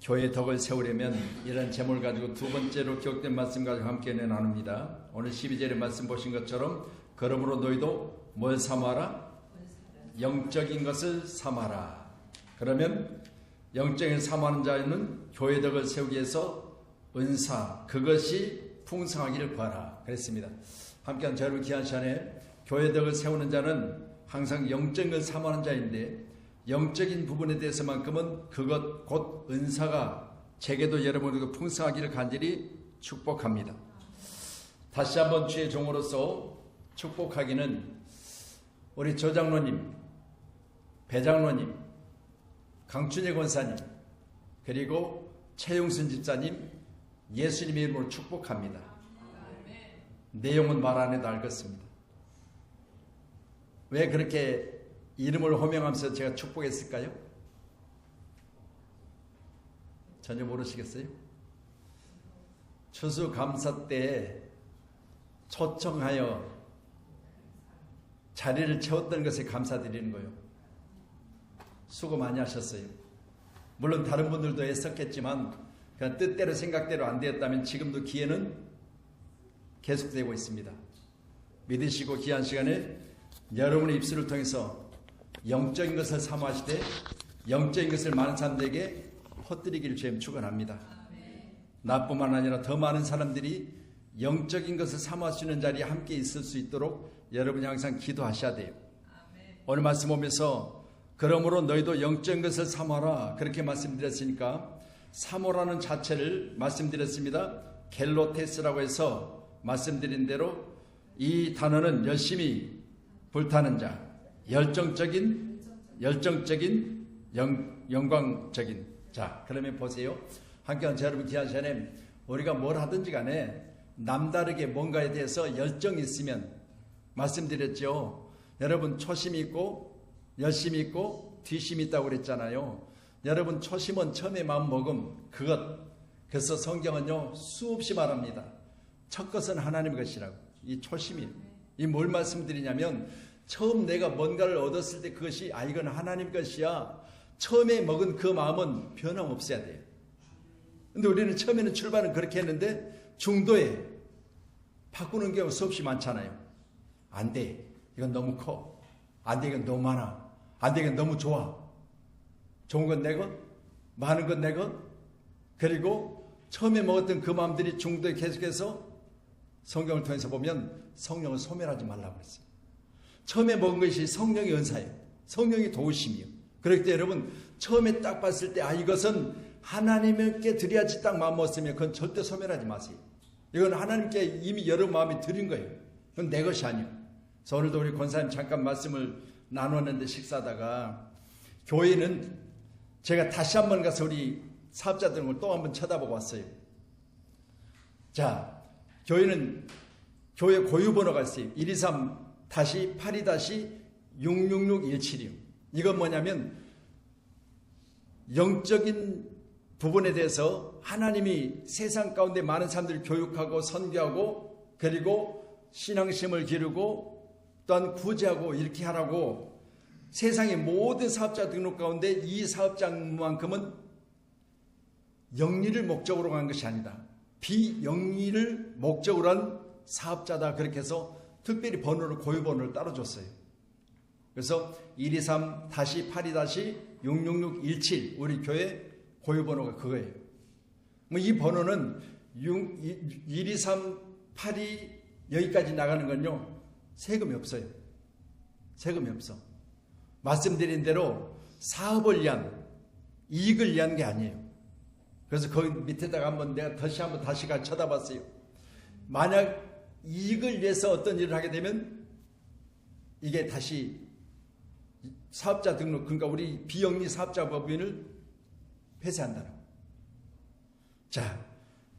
교회 덕을 세우려면 이런 제목을 가지고 두 번째로 기록된 말씀 가지고 함께 나눕니다. 오늘 12절의 말씀 보신 것처럼 그러므로 너희도 뭘 삼아라? 영적인 것을 삼아라. 그러면 영적인 삼하는 자는 교회 덕을 세우기 위해서 은사, 그것이 풍성하기를 구하라 그랬습니다. 함께한 여러분 귀한 시간에 교회 덕을 세우는 자는 항상 영적인 걸 삼하는 자인데 영적인 부분에 대해서만큼은 그것 곧 은사가 제게도 여러분에게 풍성하기를 간절히 축복합니다. 다시 한번 주의 종으로서 축복하기는 우리 조장로님, 배장로님, 강춘혜 권사님, 그리고 최용순 집사님 예수님의 이름으로 축복합니다. 내용은 말 안 해도 알겠습니다. 왜 그렇게 이름을 호명하면서 제가 축복했을까요? 전혀 모르시겠어요? 추수감사 때 초청하여 자리를 채웠던 것에 감사드리는 거예요. 수고 많이 하셨어요. 물론 다른 분들도 애썼겠지만 그냥 뜻대로 생각대로 안 되었다면 지금도 기회는 계속되고 있습니다. 믿으시고 귀한 시간에 여러분의 입술을 통해서 영적인 것을 사모하시되 영적인 것을 많은 사람들에게 퍼뜨리기를 주님 축원합니다. 나뿐만 아니라 더 많은 사람들이 영적인 것을 사모할 수 있는 자리에 함께 있을 수 있도록 여러분이 항상 기도하셔야 돼요. 오늘 말씀 보면서 그러므로 너희도 영적인 것을 사모하라 그렇게 말씀드렸으니까 사모라는 자체를 말씀드렸습니다. 겔로테스라고 해서 말씀드린 대로 이 단어는 열심히 불타는 자, 열정적인, 영광적인 자. 그러면 보세요. 함께한 여러분 귀한 시간에 우리가 뭘 하든지 간에 남다르게 뭔가에 대해서 열정이 있으면 말씀드렸죠. 여러분 초심이 있고 열심이 있고 뒤심이 있다고 그랬잖아요. 여러분 초심은 처음에 마음 먹음 그것. 그래서 성경은요 수없이 말합니다. 첫 것은 하나님의 것이라고. 이 초심이 이 뭘 말씀드리냐면 처음 내가 뭔가를 얻었을 때 그것이 이건 하나님 것이야. 처음에 먹은 그 마음은 변함없어야 돼요. 근데 우리는 처음에는 출발은 그렇게 했는데 중도에 바꾸는 경우 수없이 많잖아요. 안 돼. 이건 너무 커. 안 돼. 이건 너무 많아. 안 돼. 이건 너무 좋아. 좋은 건 내 것, 많은 건 내 것. 그리고 처음에 먹었던 그 마음들이 중도에 계속해서 성경을 통해서 보면 성령을 소멸하지 말라고 그랬어요. 처음에 먹은 것이 성령의 은사예요. 성령의 도우심이에요. 그럴 때 여러분 처음에 딱 봤을 때 이것은 하나님께 드려야지 딱 마음 먹었으면 그건 절대 소멸하지 마세요. 이건 하나님께 이미 여러 마음이 드린 거예요. 그건 내 것이 아니에요. 그래서 오늘도 우리 권사님 잠깐 말씀을 나눴는데 식사하다가 교회는 제가 다시 한번 가서 우리 사업자들을 또 한번 쳐다보고 왔어요. 자, 교회는 교회 고유번호가 있어요. 123-82-66617이요. 이건 뭐냐면 영적인 부분에 대해서 하나님이 세상 가운데 많은 사람들을 교육하고 선교하고 그리고 신앙심을 기르고 또한 구제하고 이렇게 하라고 세상의 모든 사업자 등록 가운데 이 사업장만큼은 영리를 목적으로 간 것이 아니다. 비영리를 목적으로 한 사업자다. 그렇게 해서 특별히 번호를 고유번호를 따로 줬어요. 그래서 123-82-66617 우리 교회 고유번호가 그거예요. 이 번호는 123-82 여기까지 나가는 건요 세금이 없어요. 세금이 없어. 말씀드린 대로 사업을 위한 이익을 위한 게 아니에요. 그래서 거기 밑에다가 내가 다시 쳐다봤어요. 만약 이익을 위해서 어떤 일을 하게 되면 이게 다시 사업자 등록, 그러니까 우리 비영리 사업자 법인을 폐쇄한다는. 자,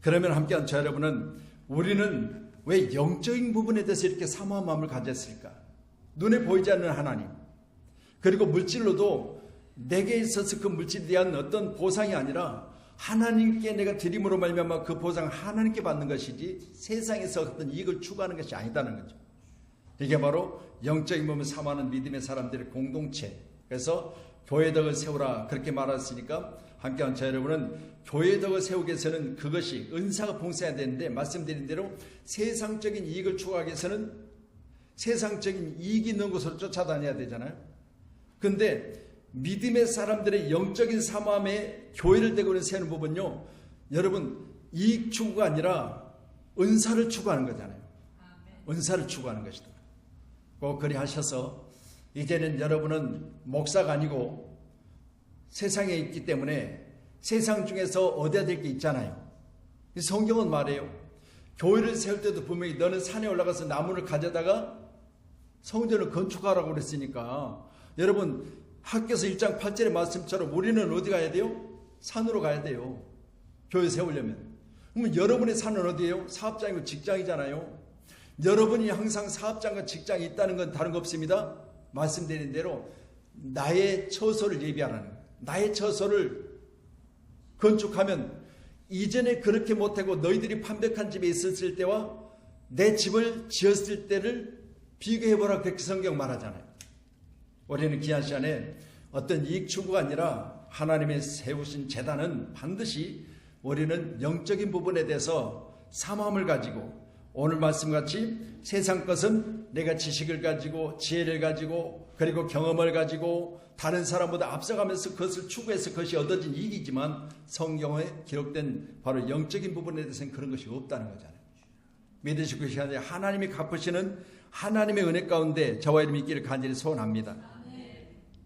그러면 함께한 저 여러분은 우리는 왜 영적인 부분에 대해서 이렇게 사모한 마음을 가졌을까? 눈에 보이지 않는 하나님. 그리고 물질로도 내게 있어서 그 물질에 대한 어떤 보상이 아니라 하나님께 내가 드림으로 말미암아 그 보상을 하나님께 받는 것이지 세상에서 어떤 이익을 추구하는 것이 아니다는 거죠. 이게 바로 영적인 몸을 사모하는 믿음의 사람들의 공동체. 그래서 교회 덕을 세우라 그렇게 말했으니까 함께한 저 여러분은 교회 덕을 세우기 위해서는 그것이 은사가 봉사해야 되는데 말씀드린 대로 세상적인 이익을 추구하기 위해서는 세상적인 이익이 있는 곳으로 쫓아다녀야 되잖아요. 그런데 믿음의 사람들의 영적인 사모함에 교회를 대고 세우는 부분요, 여러분 이익 추구가 아니라 은사를 추구하는 거잖아요. 은사를 추구하는 것이다. 꼭 그리 하셔서 이제는 여러분은 목사가 아니고 세상에 있기 때문에 세상 중에서 얻어야 될 게 있잖아요. 성경은 말해요. 교회를 세울 때도 분명히 너는 산에 올라가서 나무를 가져다가 성전을 건축하라고 그랬으니까, 여러분 학교에서 1장 8절의 말씀처럼 우리는 어디 가야 돼요? 산으로 가야 돼요. 교회 세우려면. 그러면 여러분의 산은 어디예요? 사업장이고 직장이잖아요. 여러분이 항상 사업장과 직장이 있다는 건 다른 거 없습니다. 말씀드린 대로 나의 처소를 예비하라는 거예요. 나의 처소를 건축하면 이전에 그렇게 못하고 너희들이 판벽한 집에 있었을 때와 내 집을 지었을 때를 비교해보라, 그렇게 성경 말하잖아요. 우리는 귀한 시간에 어떤 이익 추구가 아니라 하나님의 세우신 재단은 반드시 우리는 영적인 부분에 대해서 사모함을 가지고, 오늘 말씀같이 세상 것은 내가 지식을 가지고 지혜를 가지고 그리고 경험을 가지고 다른 사람보다 앞서가면서 그것을 추구해서 그것이 얻어진 이익이지만, 성경에 기록된 바로 영적인 부분에 대해서는 그런 것이 없다는 거잖아요. 믿으시고 계시는데 하나님이 갚으시는 하나님의 은혜 가운데 저와 여러분이 있기를 간절히 소원합니다.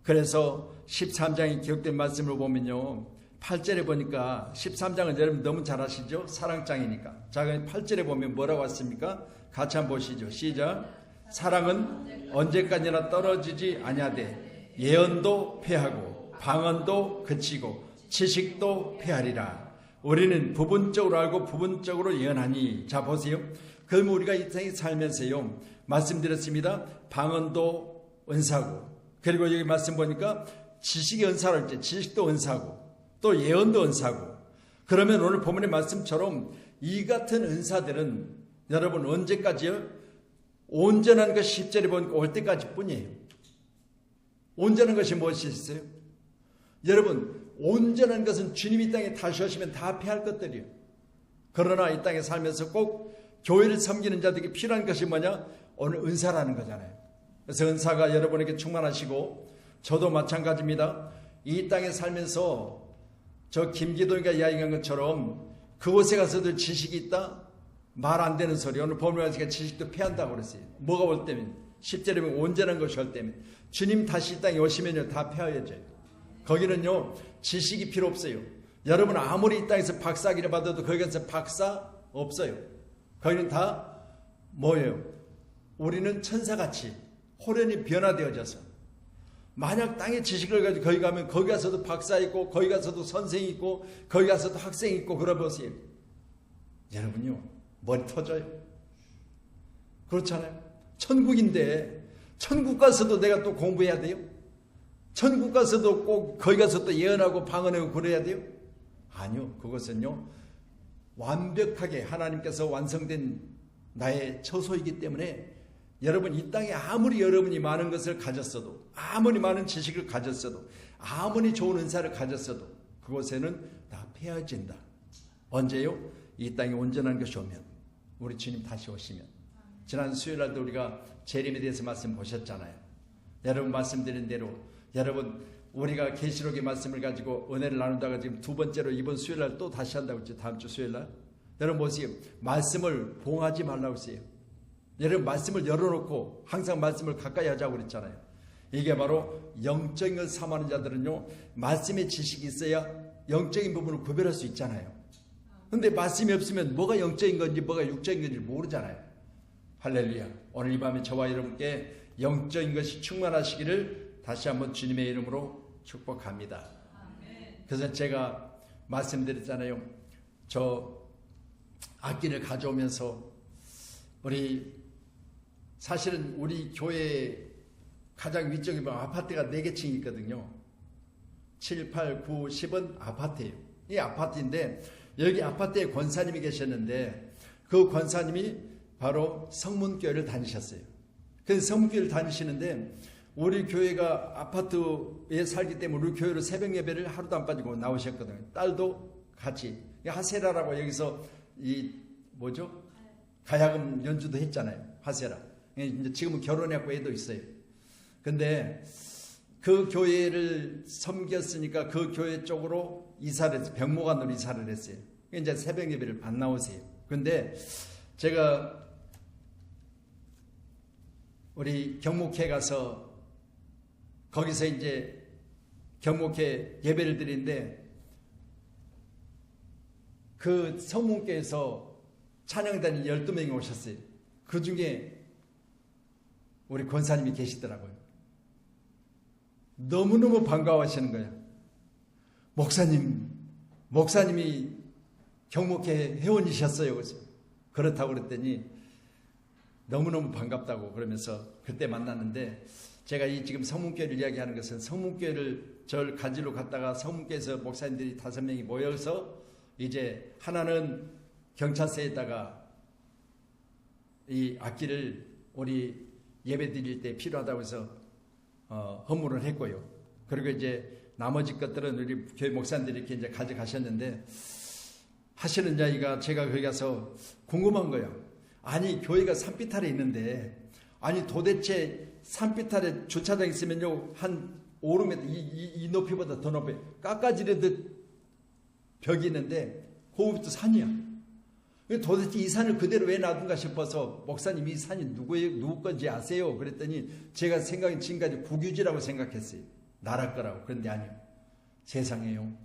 그래서 13장에 기록된 말씀을 보면요, 8절에 보니까 13장은 여러분 너무 잘 아시죠? 사랑장이니까. 자, 8절에 보면 뭐라고 왔습니까? 같이 한번 보시죠. 시작. 사랑은 언제까지나 떨어지지 아니하되 예언도 패하고 방언도 그치고 지식도 패하리라. 우리는 부분적으로 알고 부분적으로 예언하니. 자, 보세요. 그럼 우리가 이 세상에 살면서요, 말씀드렸습니다. 방언도 은사고, 그리고 여기 말씀 보니까 지식이 은사랄 때 지식도 은사고 또 예언도 은사고. 그러면 오늘 본문의 말씀처럼 이 같은 은사들은 여러분 언제까지요? 온전한 것이 10절에 보니까 올 때까지 뿐이에요. 온전한 것이 무엇이 있어요? 여러분 온전한 것은 주님이 이 땅에 다시 오시면 다 패할 것들이에요. 그러나 이 땅에 살면서 꼭 교회를 섬기는 자들에게 필요한 것이 뭐냐? 오늘 은사라는 거잖아요. 그래서 은사가 여러분에게 충만하시고, 저도 마찬가지입니다. 이 땅에 살면서 저 김기동이가 이야기한 것처럼 그곳에 가서도 지식이 있다? 말 안 되는 소리. 오늘 보면서 지식도 패한다고 그랬어요. 뭐가 올 때면? 10절에 보면 온전한 것이 올 때면. 주님 다시 이 땅에 오시면요, 다 패하여져요. 거기는요, 지식이 필요 없어요. 여러분 아무리 이 땅에서 박사학위를 받아도 거기에서 박사 없어요. 거기는 다 뭐예요? 우리는 천사같이 호련히 변화되어져서, 만약 땅에 지식을 가지고 거기 가면 거기 가서도 박사 있고 거기 가서도 선생이 있고 거기 가서도 학생이 있고 그러보세요. 여러분요, 머리 터져요. 그렇잖아요. 천국인데 천국 가서도 내가 또 공부해야 돼요? 천국 가서도 꼭 거기 가서 또 예언하고 방언하고 그래야 돼요? 아니요. 그것은요, 완벽하게 하나님께서 완성된 나의 처소이기 때문에 여러분 이 땅에 아무리 여러분이 많은 것을 가졌어도, 아무리 많은 지식을 가졌어도, 아무리 좋은 은사를 가졌어도 그곳에는 다 패해진다. 언제요? 이 땅에 온전한 것이 오면, 우리 주님 다시 오시면. 지난 수요일날도 우리가 재림에 대해서 말씀 보셨잖아요. 여러분 말씀드린 대로 여러분 우리가 계시록의 말씀을 가지고 은혜를 나눈다가 지금 두 번째로 이번 수요일날 또 다시 한다고 했죠. 다음 주 수요일날. 여러분 보세요. 말씀을 봉하지 말라고 했어요. 여러분 말씀을 열어놓고 항상 말씀을 가까이 하자고 그랬잖아요. 이게 바로 영적인 걸 사모하는 자들은요, 말씀의 지식이 있어야 영적인 부분을 구별할 수 있잖아요. 근데 말씀이 없으면 뭐가 영적인 건지 뭐가 육적인 건지 모르잖아요. 할렐루야. 오늘 이 밤에 저와 여러분께 영적인 것이 충만하시기를 다시 한번 주님의 이름으로 축복합니다. 그래서 제가 말씀드렸잖아요. 저 악기를 가져오면서 사실은 우리 교회 가장 위쪽에 보면 아파트가 4개층이 있거든요. 7, 8, 9, 10은 아파트예요. 이 아파트인데 여기 아파트에 권사님이 계셨는데 그 권사님이 바로 성문교회를 다니셨어요. 그래서 성문교회를 다니시는데 우리 교회가 아파트에 살기 때문에 우리 교회로 새벽 예배를 하루도 안 빠지고 나오셨거든요. 딸도 같이 하세라라고 여기서 이 뭐죠? 가야금 연주도 했잖아요. 하세라. 이제 지금은 결혼했고 애도 있어요. 근데 그 교회를 섬겼으니까 그 교회 쪽으로 이사를 했어요. 병목안으로 이사를 했어요. 이제 새벽 예배를 안 나오세요. 근데 제가 우리 경목회 가서 거기서 이제 경목회 예배를 드리는데 그 성문교에서 찬양단이 12명이 오셨어요. 그 중에 우리 권사님이 계시더라고요. 너무너무 반가워하시는 거예요. 목사님이 경목회 회원이셨어요. 그래서 그렇다고 그랬더니 너무너무 반갑다고 그러면서 그때 만났는데, 제가 이 지금 성문교회를 이야기하는 것은 성문교회를 절 가지러 갔다가 성문교회에서 목사님들이 5명이 모여서 이제 하나는 경찰서에다가 이 악기를 우리 예배 드릴 때 필요하다고 해서 헌물을 했고요. 그리고 이제 나머지 것들은 우리 교회 목사님들이 이렇게 이제 가져가셨는데, 하시는 자기가 제가 거기 가서 궁금한 거예요. 아니 교회가 산비탈에 있는데, 아니 도대체 산비탈에 주차장 있으면요 한 5m 이 높이보다 더 높이 깎아지르듯 벽이 있는데 그것도 산이야. 도대체 이 산을 그대로 왜 놔둔가 싶어서, 목사님 이 산이 누구 건지 아세요? 그랬더니 제가 생각이 지금까지 국유지라고 생각했어요. 나라 거라고. 그런데 아니요. 세상에요.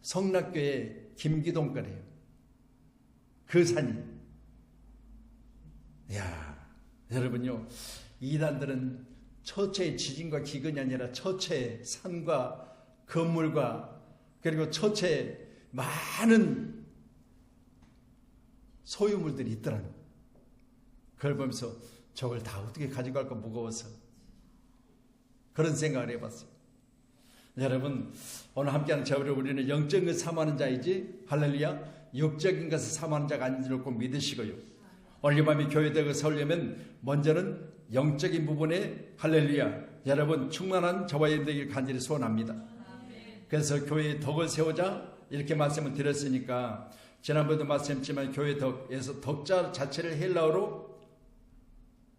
성락교회 김기동 거래요. 그 산이. 야, 여러분요. 이단들은 처처의 지진과 기근이 아니라 처처의 산과 건물과 그리고 처처의 많은 소유물들이 있더라는 거예요. 그걸 보면서 저걸 다 어떻게 가지고 갈까 무거워서 그런 생각을 해봤어요. 여러분, 오늘 함께하는 저를 우리는 영적인 것을 사모하는 자이지, 할렐루야, 육적인 것을 사모하는 자가 아닌 줄 꼭 믿으시고요. 오늘 이 밤에 교회되고 서려면 먼저는 영적인 부분에, 할렐루야, 여러분 충만한 저와 여러분에게 간절히 소원합니다. 그래서 교회의 덕을 세우자 이렇게 말씀을 드렸으니까, 지난번에도 말씀했지만 교회 덕에서 덕자 자체를 헬라어로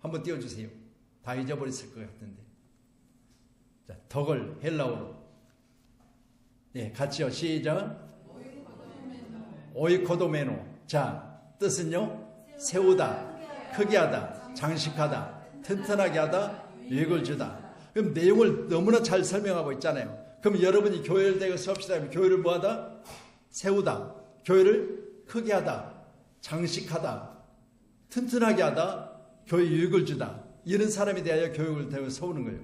한번 띄워주세요. 다 잊어버렸을 것 같은데. 자, 덕을 헬라어로. 예, 같이요. 시작. 오이코도메노. 자, 뜻은요? 세우다, 크게 하다, 장식하다, 튼튼하게 하다, 유익을 주다. 그럼 내용을 너무나 잘 설명하고 있잖아요. 그럼 여러분이 교회를 대고 수업시다 하면 교회를 뭐하다? 세우다. 교회를 크게 하다, 장식하다, 튼튼하게 하다, 교회 유익을 주다. 이런 사람에 대하여 교육을 대고 세우는 거예요.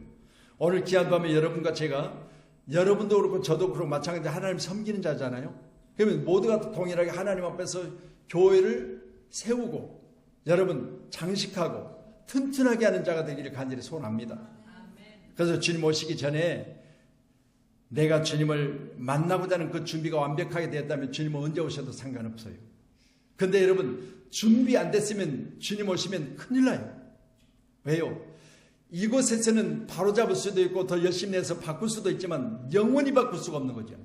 오늘 귀한 밤에 여러분과 제가, 여러분도 그렇고 저도 그렇고 마찬가지로 하나님 섬기는 자잖아요. 그러면 모두가 동일하게 하나님 앞에서 교회를 세우고 여러분 장식하고 튼튼하게 하는 자가 되기를 간절히 소원합니다. 그래서 주님 오시기 전에 내가 주님을 만나고자 하는 그 준비가 완벽하게 되었다면 주님은 언제 오셔도 상관없어요. 근데 여러분, 준비 안 됐으면 주님 오시면 큰일 나요. 왜요? 이곳에서는 바로잡을 수도 있고 더 열심히 내서 바꿀 수도 있지만 영원히 바꿀 수가 없는 거죠.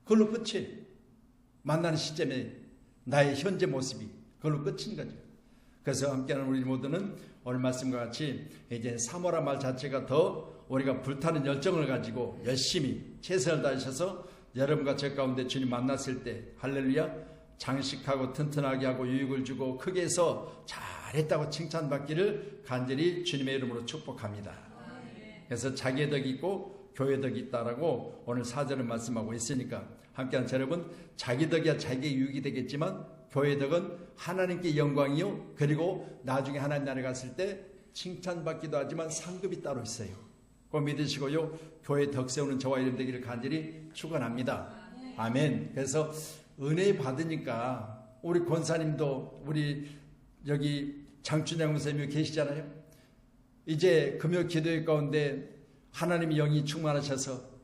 그걸로 끝이, 만나는 시점에 나의 현재 모습이 그걸로 끝인 거죠. 그래서 함께하는 우리 모두는 오늘 말씀과 같이 이제 사모라 말 자체가 더 우리가 불타는 열정을 가지고 열심히 최선을 다하셔서 여러분과 저 가운데 주님 만났을 때, 할렐루야, 장식하고 튼튼하게 하고 유익을 주고 크게 해서 잘했다고 칭찬받기를 간절히 주님의 이름으로 축복합니다. 그래서 자기의 덕이 있고 교회 덕이 있다라고 오늘 4절은 말씀하고 있으니까, 함께하는 여러분, 자기 덕이야 자기의 유익이 되겠지만 교회 덕은 하나님께 영광이요, 그리고 나중에 하나님 나라에 갔을 때 칭찬받기도 하지만 상급이 따로 있어요. 꼭 믿으시고요. 교회 덕 세우는 저와 이름 되기를 간절히 축원합니다. 아멘. 그래서 은혜 받으니까 우리 권사님도 우리 여기 장춘영 목사님이 계시잖아요. 이제 금요 기도회 가운데 하나님의 영이 충만하셔서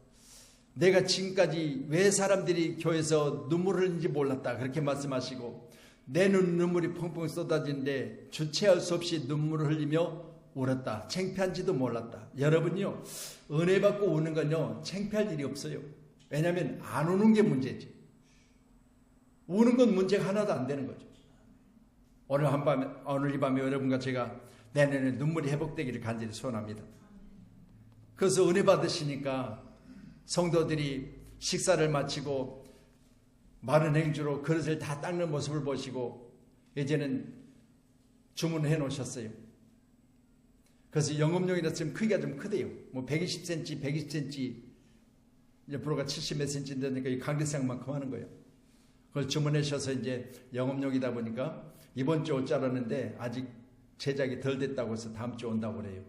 내가 지금까지 왜 사람들이 교회에서 눈물을 흘리는지 몰랐다 그렇게 말씀하시고, 내 눈물이 펑펑 쏟아지는데 주체할 수 없이 눈물을 흘리며 울었다. 창피한지도 몰랐다. 여러분요, 은혜 받고 우는 건요, 창피할 일이 없어요. 왜냐하면 안 우는 게 문제지. 우는 건 문제가 하나도 안 되는 거죠. 오늘 이 밤에 여러분과 제가 내년에 눈물이 회복되기를 간절히 소원합니다. 그래서 은혜 받으시니까 성도들이 식사를 마치고 마른 행주로 그릇을 다 닦는 모습을 보시고 이제는 주문해 놓으셨어요. 그래서 영업용이라서 지금 크기가 좀 크대요. 뭐 120cm, 120cm, 옆으로가 70몇 cm 되니까 이 강대상만큼 하는 거예요. 그걸 주문하셔서 이제 영업용이다 보니까 이번 주 올 줄 알았는데 아직 제작이 덜 됐다고 해서 다음 주 온다고 그래요.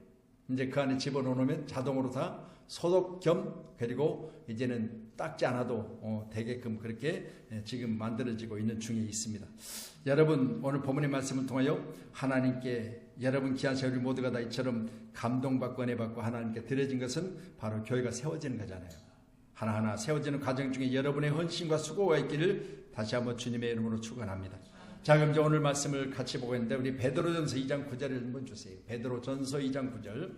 이제 그 안에 집어넣으면 자동으로 다 소독 겸 그리고 이제는 닦지 않아도 되게끔 그렇게 지금 만들어지고 있는 중에 있습니다. 여러분, 오늘 본문의 말씀을 통하여 하나님께 여러분 귀한 세월 모두가 다 이처럼 감동받고 은혜받고 하나님께 드려진 것은 바로 교회가 세워지는 거잖아요. 하나하나 세워지는 과정 중에 여러분의 헌신과 수고가 있기를 다시 한번 주님의 이름으로 축원합니다. 자, 그럼 이제 오늘 말씀을 같이 보고 있는데 우리 베드로전서 2장 9절을 한번 주세요. 베드로전서 2장 9절.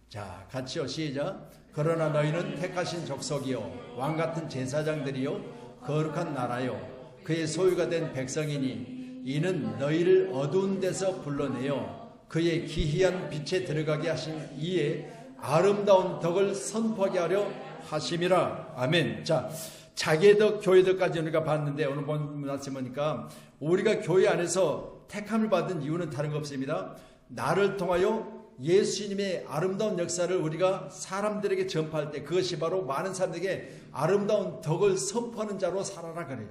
자, 같이요. 시작. 그러나 너희는 택하신 족속이요 왕같은 제사장들이요 거룩한 나라요 그의 소유가 된 백성이니 이는 너희를 어두운 데서 불러내어 그의 기이한 빛에 들어가게 하신 이의 아름다운 덕을 선포하게 하려 하심이라. 아멘. 자, 자기의 덕, 교회 덕까지 우리가 봤는데 오늘 본 말씀 보니까 우리가 교회 안에서 택함을 받은 이유는 다른 거 없습니다. 나를 통하여 예수님의 아름다운 역사를 우리가 사람들에게 전파할 때 그것이 바로 많은 사람들에게 아름다운 덕을 선포하는 자로 살아라 그래요.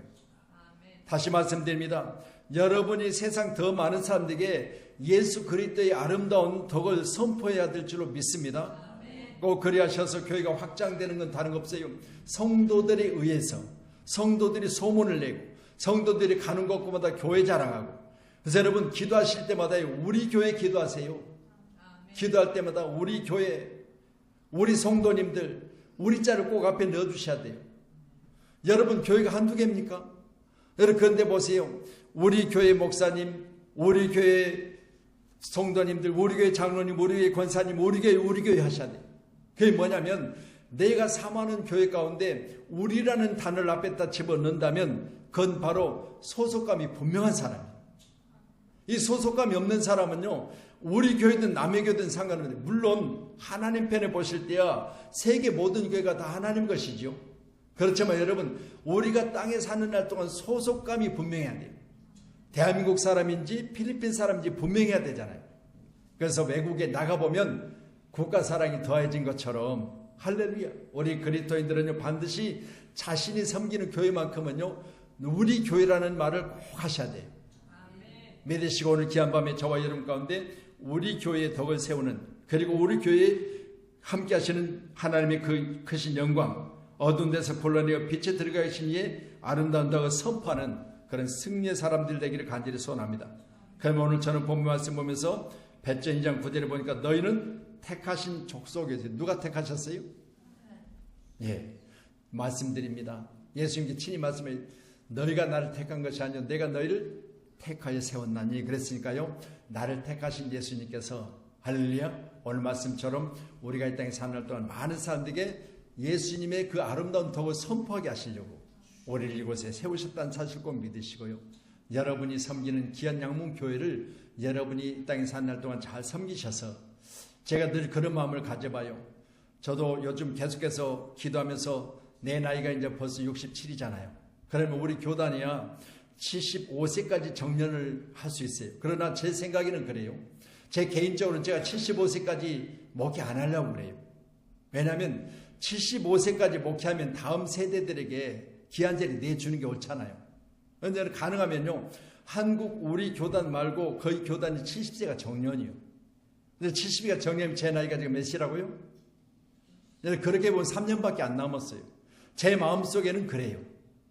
다시 말씀드립니다. 여러분이 세상 더 많은 사람들에게 예수 그리스도의 아름다운 덕을 선포해야 될 줄로 믿습니다. 꼭 그리하셔서 교회가 확장되는 건 다른 거 없어요. 성도들에 의해서 성도들이 소문을 내고 성도들이 가는 곳마다 교회 자랑하고. 그래서 여러분 기도하실 때마다 우리 교회 기도하세요. 기도할 때마다 우리 교회, 우리 성도님들, 우리 자를 꼭 앞에 넣어주셔야 돼요. 여러분 교회가 한두 개입니까? 여러분 그런데 보세요. 우리 교회 목사님, 우리 교회 성도님들, 우리 교회 장로님, 우리 교회 권사님, 우리 교회 하셔야 돼요. 그게 뭐냐면 내가 사모하는 교회 가운데 우리라는 단어를 앞에다 집어넣는다면 그건 바로 소속감이 분명한 사람이에요. 이 소속감이 없는 사람은요, 우리 교회든 남의 교회든 상관없는데, 물론 하나님 편에 보실 때야 세계 모든 교회가 다 하나님 것이죠. 그렇지만 여러분, 우리가 땅에 사는 날 동안 소속감이 분명해야 돼요. 대한민국 사람인지 필리핀 사람인지 분명해야 되잖아요. 그래서 외국에 나가보면 국가 사랑이 더해진 것처럼 할렐루야, 우리 그리스도인들은요 반드시 자신이 섬기는 교회만큼은요 우리 교회라는 말을 꼭 하셔야 돼요. 믿으시고 오늘 귀한 밤에 저와 여러분 가운데 우리 교회의 덕을 세우는, 그리고 우리 교회에 함께 하시는 하나님의 그 크신 영광, 어두운 데서 불러내어 빛에 들어가 계신 이의 아름다운 덕을 선포하는 그런 승리의 사람들 되기를 간절히 소원합니다. 그러면 오늘 저는 본문 말씀 보면서 베드로 2장 9절에 보니까 너희는 택하신 족속이세요. 누가 택하셨어요? 예, 말씀드립니다. 예수님께 친히 말씀해, 너희가 나를 택한 것이 아니라 내가 너희를 택하여 세웠나니. 그랬으니까요, 나를 택하신 예수님께서 할렐루야, 오늘 말씀처럼 우리가 이 땅에 사는 날 동안 많은 사람들에게 예수님의 그 아름다운 덕을 선포하게 하시려고 우리를 이곳에 세우셨다는 사실 꼭 믿으시고요, 여러분이 섬기는 귀한 양문 교회를 여러분이 이 땅에 사는 날 동안 잘 섬기셔서, 제가 늘 그런 마음을 가져봐요. 저도 요즘 계속해서 기도하면서 내 나이가 이제 벌써 67이잖아요. 그러면 우리 교단이야 75세까지 정년을 할 수 있어요. 그러나 제 생각에는 그래요. 제 개인적으로는 제가 75세까지 목회 안 하려고 그래요. 왜냐하면 75세까지 목회하면 다음 세대들에게 기한제를 내주는 게 옳잖아요. 그런데 가능하면요, 한국 우리 교단 말고 거의 교단이 70세가 정년이에요. 근데 70세가 정년이면 제 나이가 지금 몇이라고요? 그렇게 보면 3년밖에 안 남았어요. 제 마음속에는 그래요.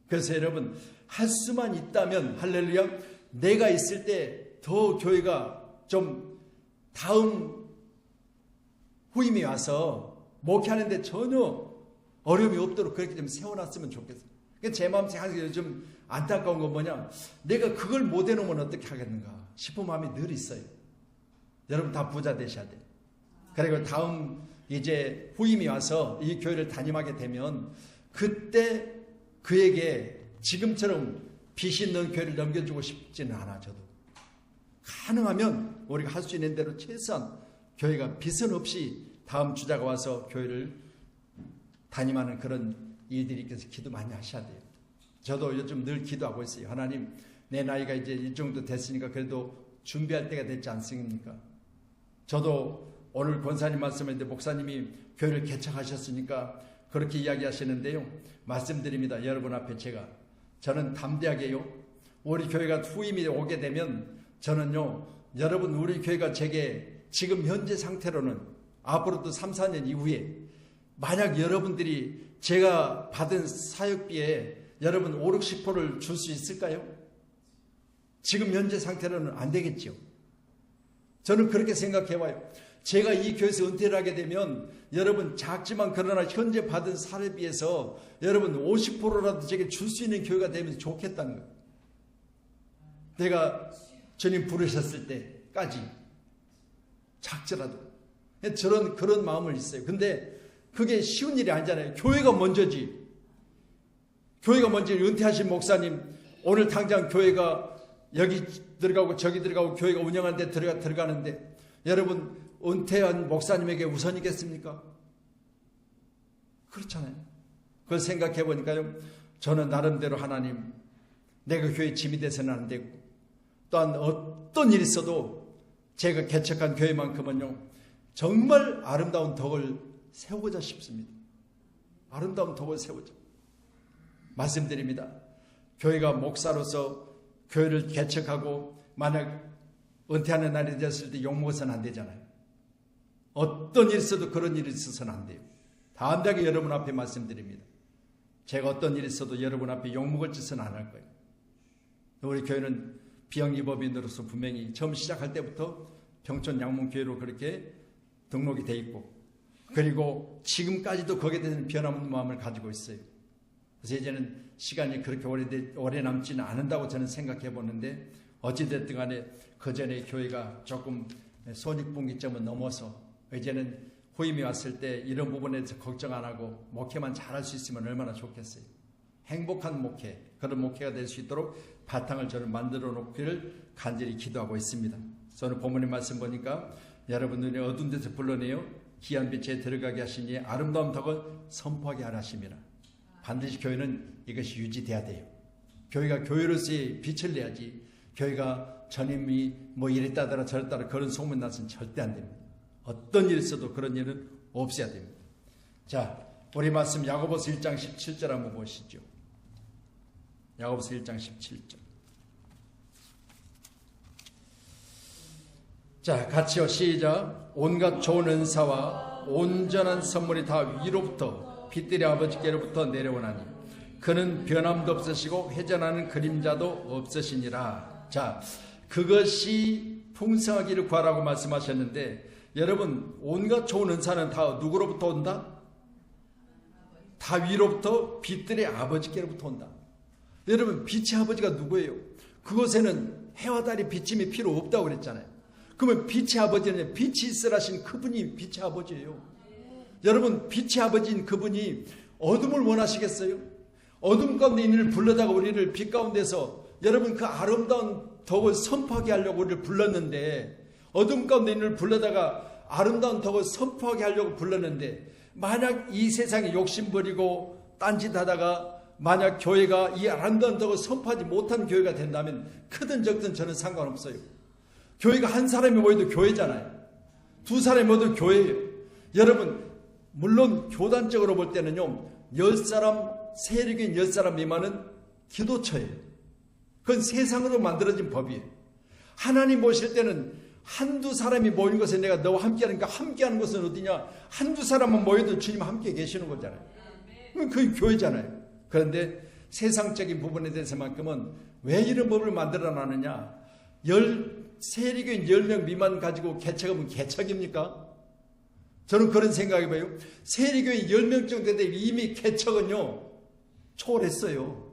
그래서 여러분, 할 수만 있다면 할렐루야, 내가 있을 때 더 교회가 좀 다음 후임이 와서 목회하는데 전혀 어려움이 없도록 그렇게 좀 세워놨으면 좋겠어요. 제 마음속에 항상 요즘 안타까운 건 뭐냐, 내가 그걸 못 해놓으면 어떻게 하겠는가 싶은 마음이 늘 있어요. 여러분 다 부자 되셔야 돼요. 그리고 다음 이제 후임이 와서 이 교회를 담임하게 되면 그때 그에게 지금처럼 빚 있는 교회를 넘겨주고 싶지는 않아. 저도 가능하면 우리가 할 수 있는 대로 최소한 교회가 빚은 없이 다음 주자가 와서 교회를 담임하는 그런 일들이 있어서 기도 많이 하셔야 돼요. 저도 요즘 늘 기도하고 있어요. 하나님, 내 나이가 이제 이 정도 됐으니까 그래도 준비할 때가 됐지 않습니까? 저도 오늘 권사님 말씀했는데 목사님이 교회를 개척하셨으니까 그렇게 이야기하시는데요. 말씀드립니다. 여러분 앞에 저는 담대하게요. 우리 교회가 후임이 오게 되면 저는요, 여러분 우리 교회가 제게 지금 현재 상태로는 앞으로도 3, 4년 이후에 만약 여러분들이 제가 받은 사역비에 여러분 5, 60%를 줄 수 있을까요? 지금 현재 상태로는 안 되겠죠. 저는 그렇게 생각해봐요. 제가 이 교회에서 은퇴를 하게 되면 여러분 작지만 그러나 현재 받은 사례비에서 여러분 50%라도 제게 줄 수 있는 교회가 되면 좋겠다는 거예요. 내가 주님 부르셨을 때까지 작더라도 저런 그런 마음을 있어요. 근데 그게 쉬운 일이 아니잖아요. 교회가 먼저지. 교회가 먼저 은퇴하신 목사님 오늘 당장 교회가 여기 들어가고 저기 들어가고 교회가 운영하는 데 들어가는데 여러분 은퇴한 목사님에게 우선이겠습니까? 그렇잖아요. 그걸 생각해 보니까요. 저는 나름대로 하나님 내가 교회 짐이 돼서는 안 되고 또한 어떤 일이 있어도 제가 개척한 교회만큼은요. 정말 아름다운 덕을 세우고자 싶습니다. 아름다운 덕을 세우자. 말씀드립니다. 교회가 목사로서 교회를 개척하고 만약 은퇴하는 날이 됐을 때 욕먹어서는 안 되잖아요. 어떤 일이 있어도 그런 일이 있어서는 안 돼요. 담대하게 여러분 앞에 말씀드립니다. 제가 어떤 일이 있어도 여러분 앞에 욕먹을 짓은 안 할 거예요. 우리 교회는 비영리법인으로서 분명히 처음 시작할 때부터 평촌 양문교회로 그렇게 등록이 돼 있고 그리고 지금까지도 거기에 대한 변함없는 마음을 가지고 있어요. 그래서 이제는 시간이 그렇게 오래 남지는 않는다고 저는 생각해 보는데 어찌됐든 간에 그 전에 교회가 조금 손익분기점을 넘어서 이제는 후임이 왔을 때 이런 부분에 대해서 걱정 안 하고 목회만 잘할 수 있으면 얼마나 좋겠어요. 행복한 목회, 그런 목회가 될 수 있도록 바탕을 저는 만들어 놓기를 간절히 기도하고 있습니다. 저는 본문의 말씀 보니까 여러분들이 어두운 데서 불러내어 기한 빛에 들어가게 하시니 아름다운 덕을 선포하게 하라십니다. 반드시 교회는 이것이 유지돼야 돼요. 교회가 교회로서의 빛을 내야지 교회가 전임이 뭐 이랬다더라 저랬다더라 그런 소문 나서는 절대 안 됩니다. 어떤 일이 있어도 그런 일은 없어야 됩니다. 자, 우리 말씀 야고보서 1장 17절 한번 보시죠. 야고보서 1장 17절. 자, 같이요. 시작. 온갖 좋은 은사와 온전한 선물이 다 위로부터 빛들의 아버지께로부터 내려오나니 그는 변함도 없으시고 회전하는 그림자도 없으시니라. 자, 그것이 풍성하기를 구하라고 말씀하셨는데 여러분 온갖 좋은 은사는 다 누구로부터 온다? 다 위로부터 빛들의 아버지께로부터 온다. 여러분 빛의 아버지가 누구예요? 그곳에는 해와 달이 비침이 필요 없다고 그랬잖아요. 그러면 빛의 아버지는 빛이 있으라신 그분이 빛의 아버지예요. 여러분 빛의 아버지인 그분이 어둠을 원하시겠어요? 어둠 가운데 있는 불러다가 우리를 빛 가운데서 여러분 그 아름다운 덕을 선포하게 하려고 우리를 불렀는데 어둠 가운데 있는 불러다가 아름다운 덕을 선포하게 하려고 불렀는데 만약 이 세상에 욕심부리고 딴짓하다가 만약 교회가 이 아름다운 덕을 선포하지 못한 교회가 된다면 크든 적든 저는 상관없어요. 교회가 한 사람이 모여도 교회잖아요. 두 사람이 모여도 교회예요. 여러분 물론 교단적으로 볼 때는요 10사람 세력인 10사람 미만은 기도처예요. 그건 세상으로 만들어진 법이에요. 하나님 보실 때는 한두 사람이 모인 것에 내가 너와 함께하니까 함께하는 것은 어디냐? 한두 사람만 모여도 주님 함께 계시는 거잖아요. 그게 교회잖아요. 그런데 세상적인 부분에 대해서만큼은 왜 이런 법을 만들어놨느냐? 세력인 10명 미만 가지고 개척하면 개척입니까? 저는 그런 생각해봐요. 세리교인 10명 정도 되는데 이미 개척은요 초월했어요.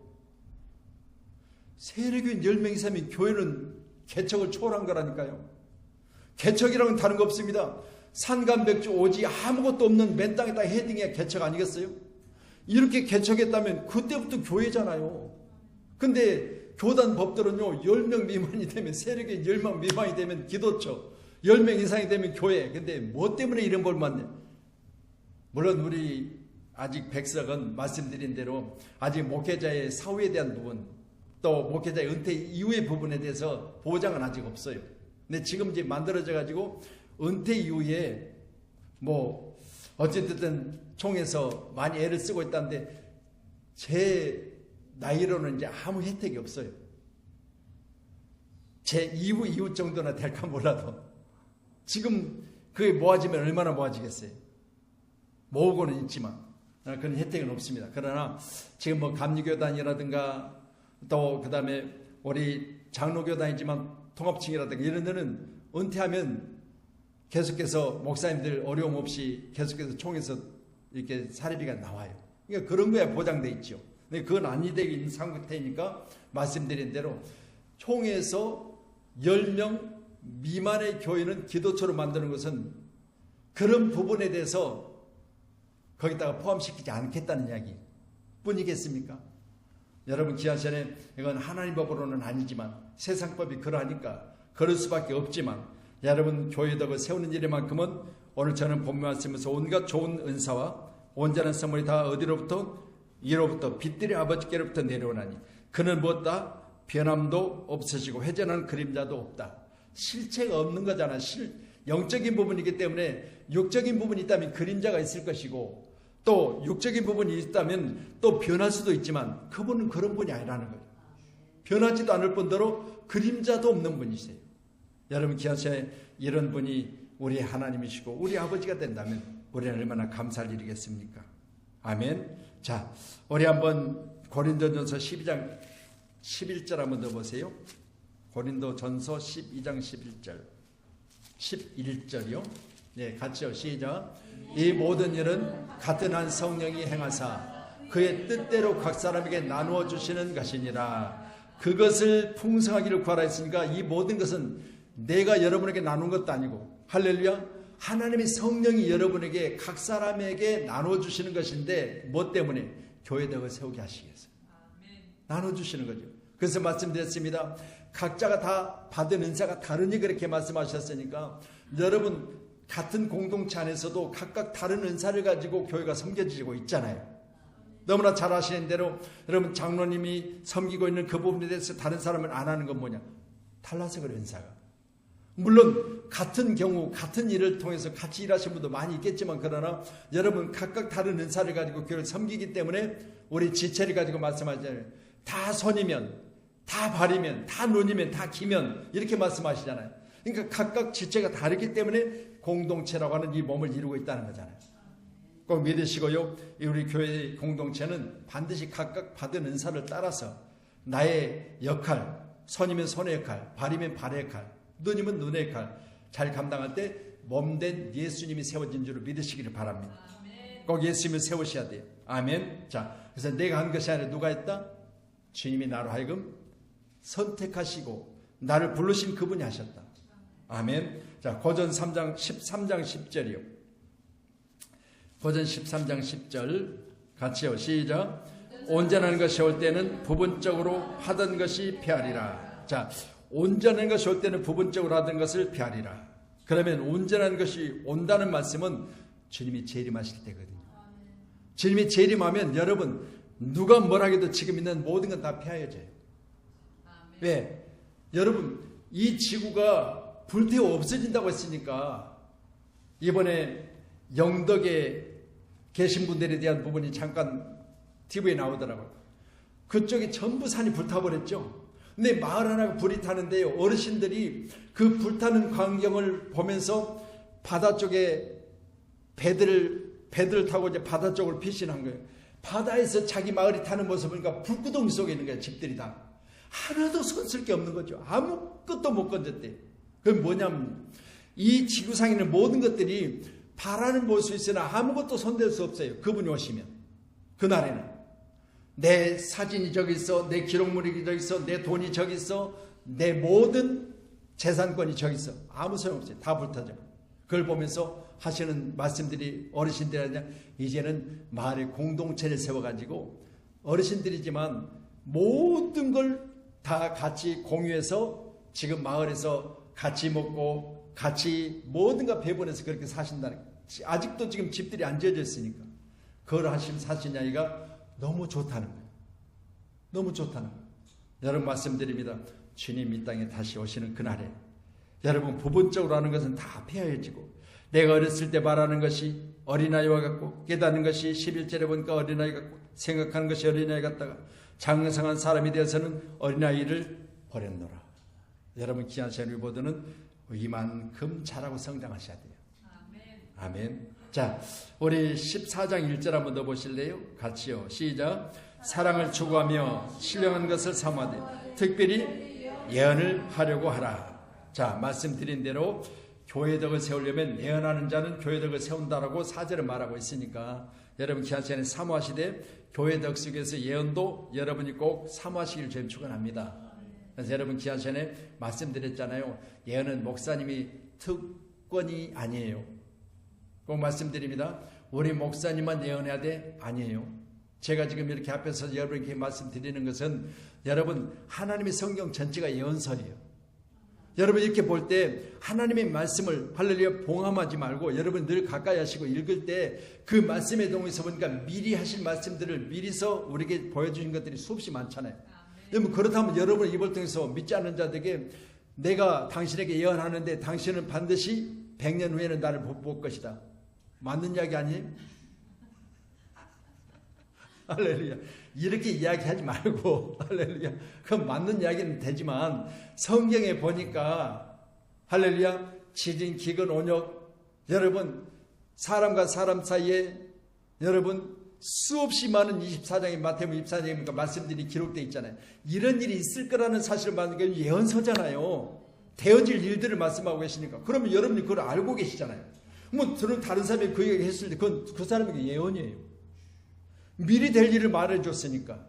세리교인 10명 이상이면 교회는 개척을 초월한 거라니까요. 개척이랑은 다른 거 없습니다. 산간백주 오지 아무것도 없는 맨 땅에다 헤딩해 개척 아니겠어요? 이렇게 개척했다면 그때부터 교회잖아요. 근데 교단 법들은요, 10명 미만이 되면, 세력이 10명 미만이 되면 기도처, 10명 이상이 되면 교회. 근데 뭐 때문에 이런 걸 받냐? 물론 우리 아직 백석은 말씀드린 대로 아직 목회자의 사후에 대한 부분, 또 목회자의 은퇴 이후의 부분에 대해서 보장은 아직 없어요. 근데 지금 이제 만들어져 가지고 은퇴 이후에 뭐 어쨌든 총에서 많이 애를 쓰고 있다는데 제 나이로는 이제 아무 혜택이 없어요. 제 이후 정도나 될까 몰라도 지금 그게 모아지면 얼마나 모아지겠어요. 모으고는 있지만 그런 혜택은 없습니다. 그러나 지금 뭐 감리교단이라든가 또 그 다음에 우리 장로교단이지만 통합층이라든가 이런 데는 은퇴하면 계속해서 목사님들 어려움 없이 계속해서 총에서 이렇게 사례비가 나와요. 그러니까 그런 거야 보장돼 있죠. 근데 그건 아니되고 있는 상태니까 말씀드린 대로 총에서 10명 미만의 교회는 기도처로 만드는 것은 그런 부분에 대해서 거기다가 포함시키지 않겠다는 이야기 뿐이겠습니까? 여러분 기하시네 이건 하나님 법으로는 아니지만 세상법이 그러하니까 그럴 수밖에 없지만 여러분 교회 덕을 세우는 일만큼은 오늘 저는 본문 말씀에서 온갖 좋은 은사와 온전한 선물이 다 어디로부터? 이로부터 빛들의 아버지께로부터 내려오나니 그는 무엇다? 변함도 없으시고 회전하는 그림자도 없다. 실체가 없는 거잖아. 영적인 부분이기 때문에 육적인 부분이 있다면 그림자가 있을 것이고 또 육적인 부분이 있다면 또 변할 수도 있지만 그분은 그런 분이 아니라는 거예요. 변하지도 않을 뿐더러 그림자도 없는 분이세요. 여러분 기하시에 이런 분이 우리 하나님이시고 우리 아버지가 된다면 우리는 얼마나 감사할 일이겠습니까? 아멘. 자, 우리 한번 고린도전서 12장 11절 한번 더 보세요. 고린도전서 12장 11절 11절이요. 네, 같이요. 시작. 이 모든 일은 같은 한 성령이 행하사 그의 뜻대로 각 사람에게 나누어 주시는 것이니라. 그것을 풍성하기를 구하라 했으니까 이 모든 것은 내가 여러분에게 나눈 것도 아니고 할렐루야, 하나님의 성령이 여러분에게 각 사람에게 나누어 주시는 것인데 뭐 때문에? 교회 덕을 세우게 하시기 위해서 나누어 주시는 거죠. 그래서 말씀드렸습니다. 각자가 다 받은 은사가 다르니 그렇게 말씀하셨으니까 여러분 같은 공동체 안에서도 각각 다른 은사를 가지고 교회가 섬겨지고 있잖아요. 너무나 잘 아시는 대로 여러분 장로님이 섬기고 있는 그 부분에 대해서 다른 사람은 안 하는 건 뭐냐? 달라서 그래 은사가. 물론 같은 경우 같은 일을 통해서 같이 일하시는 분도 많이 있겠지만 그러나 여러분 각각 다른 은사를 가지고 교회를 섬기기 때문에 우리 지체를 가지고 말씀하잖아요. 다 손이면 다 발이면 다 눈이면 다 귀면 이렇게 말씀하시잖아요. 그러니까 각각 지체가 다르기 때문에 공동체라고 하는 이 몸을 이루고 있다는 거잖아요. 꼭 믿으시고요. 우리 교회의 공동체는 반드시 각각 받은 은사를 따라서 나의 역할, 손이면 손의 역할, 발이면 발의 역할, 눈이면 눈의 역할 잘 감당할 때 몸된 예수님이 세워진 줄을 믿으시기를 바랍니다. 꼭 예수님을 세우셔야 돼요. 아멘. 자, 그래서 내가 한 것이 아니라 누가 했다? 주님이 나로 하여금 선택하시고 나를 부르신 그분이 하셨다. 아멘. 자, 고전 13장 10절이요. 고전 13장 10절 같이요. 시작. 온전한 것이 올 때는 부분적으로 하던 것이 패하리라. 자, 온전한 것이 올 때는 부분적으로 하던 것을 패하리라. 그러면 온전한 것이 온다는 말씀은 주님이 재림하실 때거든요. 주님이 재림하면 여러분 누가 뭐라 해도 지금 있는 모든 건 다 패하여져요. 왜? 여러분 이 지구가 불태워 없어진다고 했으니까 이번에 영덕에 계신 분들에 대한 부분이 잠깐 TV에 나오더라고요. 그쪽에 전부 산이 불타버렸죠. 근데 마을 하나가 불이 타는데 어르신들이 그 불타는 광경을 보면서 바다 쪽에 배들을 타고 이제 바다 쪽을 피신한 거예요. 바다에서 자기 마을이 타는 모습을 보니까 불구덩이 속에 있는 거예요. 집들이 다. 하나도 손쓸 게 없는 거죠. 아무것도 못 건졌대요. 그건 뭐냐면 이 지구상에 있는 모든 것들이 바라는 볼 수 있으나 아무것도 손댈 수 없어요. 그분이 오시면. 그날에는 내 사진이 저기 있어, 내 기록물이 저기 있어, 내 돈이 저기 있어, 내 모든 재산권이 저기 있어. 아무 소용없어요. 다 불타져. 그걸 보면서 하시는 말씀들이 어르신들이 아니라 이제는 마을의 공동체를 세워가지고 어르신들이지만 모든 걸 다 같이 공유해서 지금 마을에서 같이 먹고 같이 모든 걸 배분해서 그렇게 사신다는 거예요. 아직도 지금 집들이 안 지어져 있으니까 그걸 하시면 사신 이야기가 너무 좋다는 거예요. 너무 좋다는 거예요. 여러분 말씀드립니다. 주님 이 땅에 다시 오시는 그날에 여러분 부분적으로 하는 것은 다 폐허해지고 내가 어렸을 때 말하는 것이 어린아이와 같고 깨닫는 것이 11절에 보니까 어린아이 같고 생각하는 것이 어린아이 같다가 장성한 사람이 되어서는 어린아이를 버렸노라. 여러분 귀한 시간을 보더는 이만큼 잘하고 성장하셔야 돼요. 아멘. 자, 우리 14장 1절 한번 더 보실래요? 같이요. 시작. 사랑을 추구하며 신령한 것을 사모하되 특별히 예언을 하려고 하라. 자, 말씀드린 대로 교회덕을 세우려면 예언하는 자는 교회덕을 세운다라고 4절을 말하고 있으니까 여러분 귀한 시간에 사모하시되 교회덕 속에서 예언도 여러분이 꼭 사모하시기를 저희 축원합니다. 그래서 여러분 귀한 시간에 말씀드렸잖아요. 예언은 목사님이 특권이 아니에요. 꼭 말씀드립니다. 우리 목사님만 예언해야 돼? 아니에요. 제가 지금 이렇게 앞에서 여러분께 말씀드리는 것은 여러분 하나님의 성경 전체가 예언서예요. 여러분 이렇게 볼 때 하나님의 말씀을 할렐루야 봉함하지 말고 여러분 늘 가까이 하시고 읽을 때 그 말씀에 동에서 보니까 미리 하신 말씀들을 미리서 우리에게 보여주신 것들이 수없이 많잖아요. 여러분 그렇다면 여러분 입을 통해서 믿지 않는 자들에게 내가 당신에게 예언하는데 당신은 반드시 100년 후에는 나를 못 볼 것이다. 맞는 이야기 아니에요? 할렐루야. 이렇게 이야기하지 말고 할렐루야. 그건 맞는 이야기는 되지만 성경에 보니까 할렐루야 지진, 기근, 온역 여러분 사람과 사람 사이에 여러분 수없이 많은 24장의 마태복음 24장에 말씀들이 기록되어 있잖아요. 이런 일이 있을 거라는 사실을 말하는 게 예언서잖아요. 되어질 일들을 말씀하고 계시니까 그러면 여러분이 그걸 알고 계시잖아요. 뭐 다른 사람이 그 얘기 했을 때 그건 그 사람에게 예언이에요. 미리 될 일을 말해줬으니까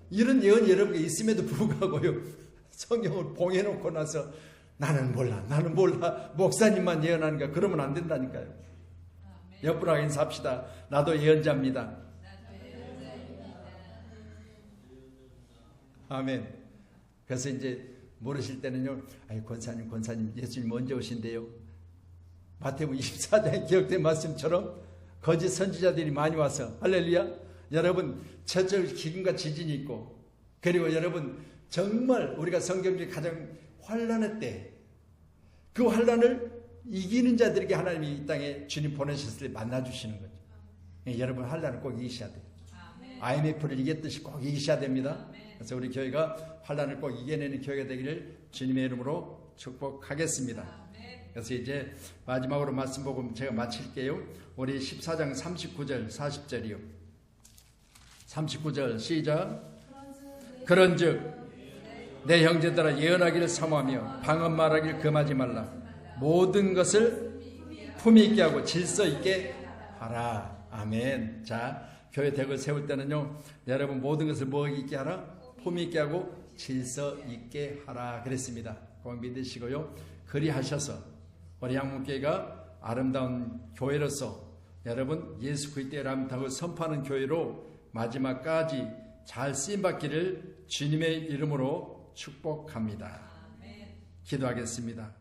이런 예언이 여러분께 있음에도 불구하고요 성경을 봉해놓고 나서 나는 몰라 목사님만 예언하는가 그러면 안 된다니까요. 옆분하고 인사합시다. 나도 예언자입니다. 아멘. 그래서 이제 모르실 때는요 아이 권사님 예수님 언제 오신대요? 마태복음 24장에 기록된 말씀처럼 거짓 선지자들이 많이 와서 할렐루야 여러분 저절 기근과 지진이 있고 그리고 여러분 정말 우리가 성경 중에 가장 환난의 때 그 환난을 이기는 자들에게 하나님이 이 땅에 주님 보내셨을 때 만나주시는 거죠. 여러분 환난을 꼭 이기셔야 돼요. IMF를 이겼듯이 꼭 이기셔야 됩니다. 그래서 우리 교회가 환난을 꼭 이겨내는 교회가 되기를 주님의 이름으로 축복하겠습니다. 그래서 이제 마지막으로 말씀 보고 제가 마칠게요. 우리 14장 39절 40절이요. 39절 시작. 그런즉 내 형제들아 예언하기를 사모하며 방언 말하기를 금하지 말라. 모든 것을 품위 있게 하고 질서 있게 하라. 아멘. 자, 교회 덕을 세울 때는요 여러분 모든 것을 뭐 있게 하라? 품위 있게 하고 질서 있게 하라 그랬습니다. 꼭 믿으시고요. 그리 하셔서 우리 양문교회가 아름다운 교회로서 여러분 예수 그리스도의 아름다움을 선포하는 교회로 마지막까지 잘 쓰임받기를 주님의 이름으로 축복합니다. 기도하겠습니다.